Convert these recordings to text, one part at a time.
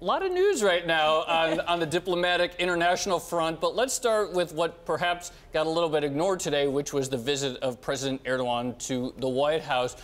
A lot of news right now on the diplomatic international front, but let's start with what perhaps got a little bit ignored today, which was the visit of President Erdogan to the White House.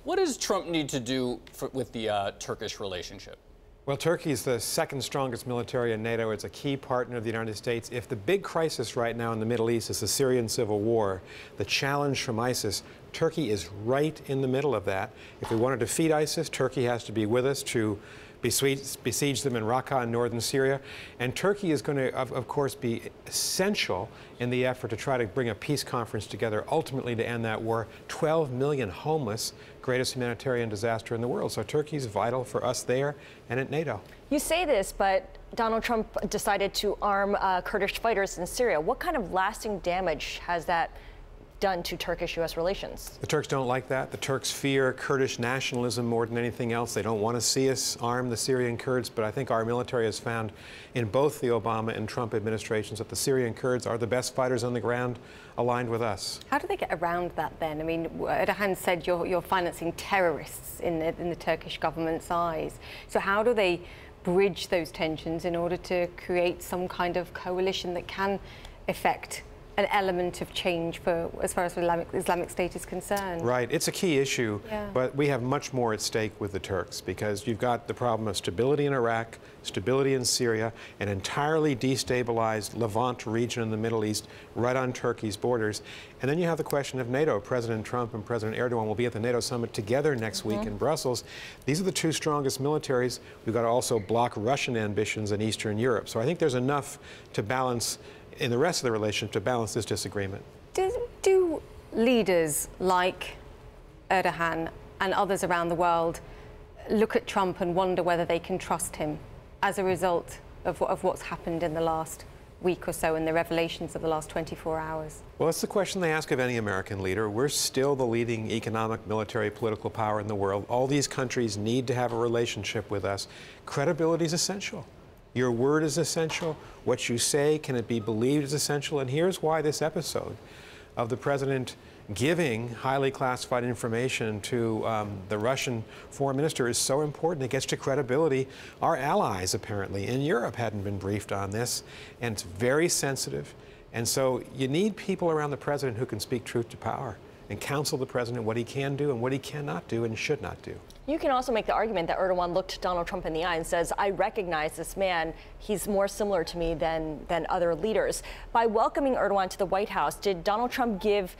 What does Trump need to do with the Turkish relationship? Well, Turkey is the second strongest military in NATO. It's a key partner of the United States. If the big crisis right now in the Middle East is the Syrian civil war, the challenge from ISIS, Turkey is right in the middle of that. If we want to defeat ISIS, Turkey has to be with us to besiege them in Raqqa in northern Syria. And Turkey is going to, of course, be essential in the effort to try to bring a peace conference together, ultimately to end that war. 12 million homeless, greatest humanitarian disaster in the world. So Turkey is vital for us there and at NATO. You say this, but Donald Trump decided to arm Kurdish fighters in Syria. What kind of lasting damage has that done to Turkish-U.S. relations? The Turks don't like that. The Turks fear Kurdish nationalism more than anything else. They don't want to see us arm the Syrian Kurds, but I think our military has found in both the Obama and Trump administrations that the Syrian Kurds are the best fighters on the ground aligned with us. How do they get around that then? I mean, Erdogan said you're financing terrorists in the Turkish government's eyes. So how do they bridge those tensions in order to create some kind of coalition that can effect an element of change for as far as Islamic State is concerned? Right. It's a key issue, but we have much more at stake with the Turks because you've got the problem of stability in Iraq, stability in Syria, an entirely destabilized Levant region in the Middle East right on Turkey's borders. And then you have the question of NATO. President Trump and President Erdogan will be at the NATO summit together next week in Brussels. These are the two strongest militaries. We've got to also block Russian ambitions in Eastern Europe. So I think there's enough to balance in the rest of the relationship to balance this disagreement. Do leaders like Erdogan and others around the world look at Trump and wonder whether they can trust him as a result of what's happened in the last week or so and the revelations of the last 24 hours? Well, it's the question they ask of any American leader. We're still the leading economic, military, political power in the world. All these countries need to have a relationship with us. Credibility is essential. Your word is essential. What you say, can it be believed, is essential. And here's why this episode of the president giving highly classified information to the Russian foreign minister is so important. It gets to credibility. Our allies, apparently, in Europe hadn't been briefed on this, and it's very sensitive. And so you need people around the president who can speak truth to power and counsel the president what he can do and what he cannot do and should not do. You can also make the argument that Erdogan looked Donald Trump in the eye and says, I recognize this man. He's more similar to me than other leaders. By welcoming Erdogan to the White House, did Donald Trump give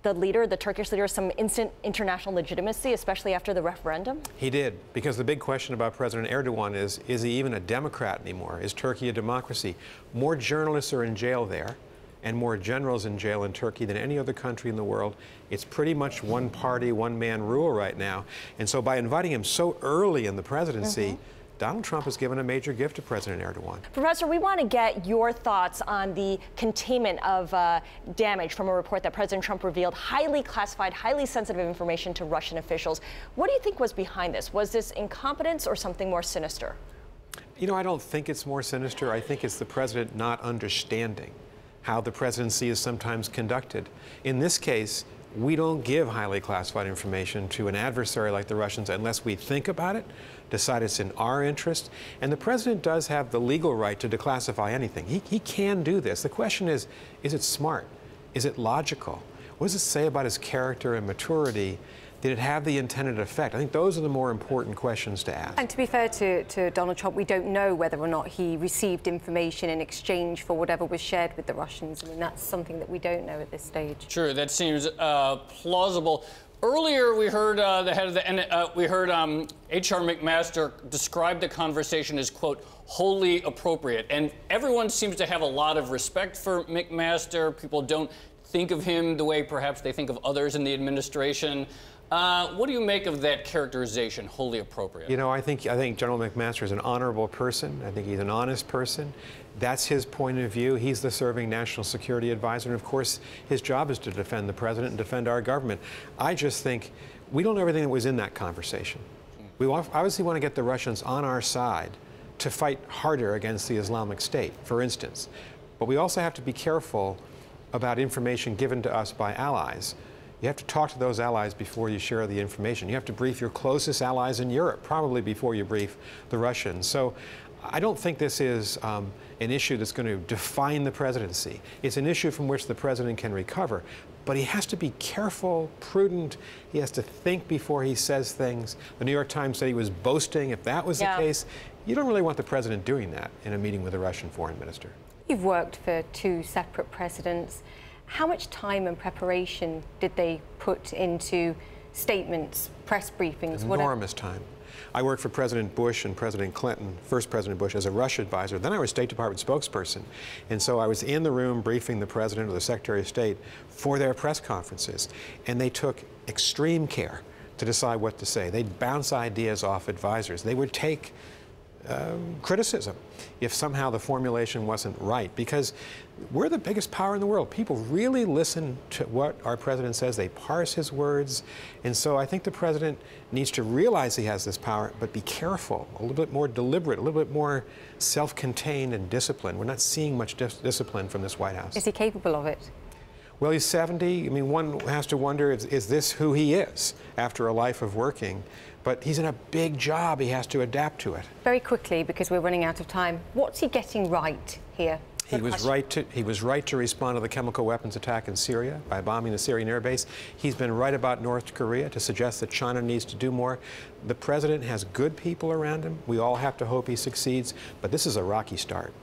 the leader, the Turkish leader, some instant international legitimacy, especially after the referendum? He did, because the big question about President Erdogan is he even a Democrat anymore? Is Turkey a democracy? More journalists are in jail there, and more generals in jail in Turkey than any other country in the world. It's pretty much one party, one man rule right now. And so by inviting him so early in the presidency, Donald Trump has given a major gift to President Erdogan. Professor, we want to get your thoughts on the containment of damage from a report that President Trump revealed highly classified, highly sensitive information to Russian officials. What do you think was behind this? Was this incompetence or something more sinister? You know, I don't think it's more sinister. I think it's the president not understanding how the presidency is sometimes conducted. In this case, we don't give highly classified information to an adversary like the Russians unless we think about it, decide it's in our interest. And the president does have the legal right to declassify anything. He can do this. The question is it smart? Is it logical? What does it say about his character and maturity? Did it have the intended effect? I think those are the more important questions to ask. And to be fair to Donald Trump, we don't know whether or not he received information in exchange for whatever was shared with the Russians. I mean, that's something that we don't know at this stage. Sure, that seems plausible. Earlier, we heard the head of the we heard H.R. McMaster describe the conversation as, quote, wholly appropriate. And everyone seems to have a lot of respect for McMaster. People don't think of him the way perhaps they think of others in the administration. What do you make of that characterization, wholly appropriate? You know, I think General McMaster is an honorable person. I think he's an honest person. That's his point of view. He's the serving national security advisor. And of course, his job is to defend the president and defend our government. I just think we don't know everything that was in that conversation. We obviously want to get the Russians on our side to fight harder against the Islamic State, for instance. But we also have to be careful about information given to us by allies. You have to talk to those allies before you share the information. You have to brief your closest allies in Europe, probably before you brief the Russians. So I don't think this is an issue that's going to define the presidency. It's an issue from which the president can recover. But he has to be careful, prudent. He has to think before he says things. The New York Times said he was boasting. If that was the case, you don't really want the president doing that in a meeting with a Russian foreign minister. You've worked for two separate presidents. How much time and preparation did they put into statements, press briefings? Enormous time. I worked for President Bush and President Clinton, first President Bush, as a Russia advisor. Then I was State Department spokesperson. And so I was in the room briefing the President or the Secretary of State for their press conferences. And they took extreme care to decide what to say. They'd bounce ideas off advisors. They would take criticism if somehow the formulation wasn't right, because we're the biggest power in the world. People really listen to what our president says. They parse his words. And so I think the president needs to realize he has this power, but be careful, a little bit more deliberate, a little bit more self-contained and disciplined. We're not seeing much discipline from this White House. Is he capable of it? Well, he's 70. I mean, one has to wonder, is this who he is after a life of working? But he's in a big job. He has to adapt to it. Very quickly, because we're running out of time, what's he getting right here? He was right to respond to the chemical weapons attack in Syria by bombing the Syrian air base. He's been right about North Korea to suggest that China needs to do more. The president has good people around him. We all have to hope he succeeds, but this is a rocky start.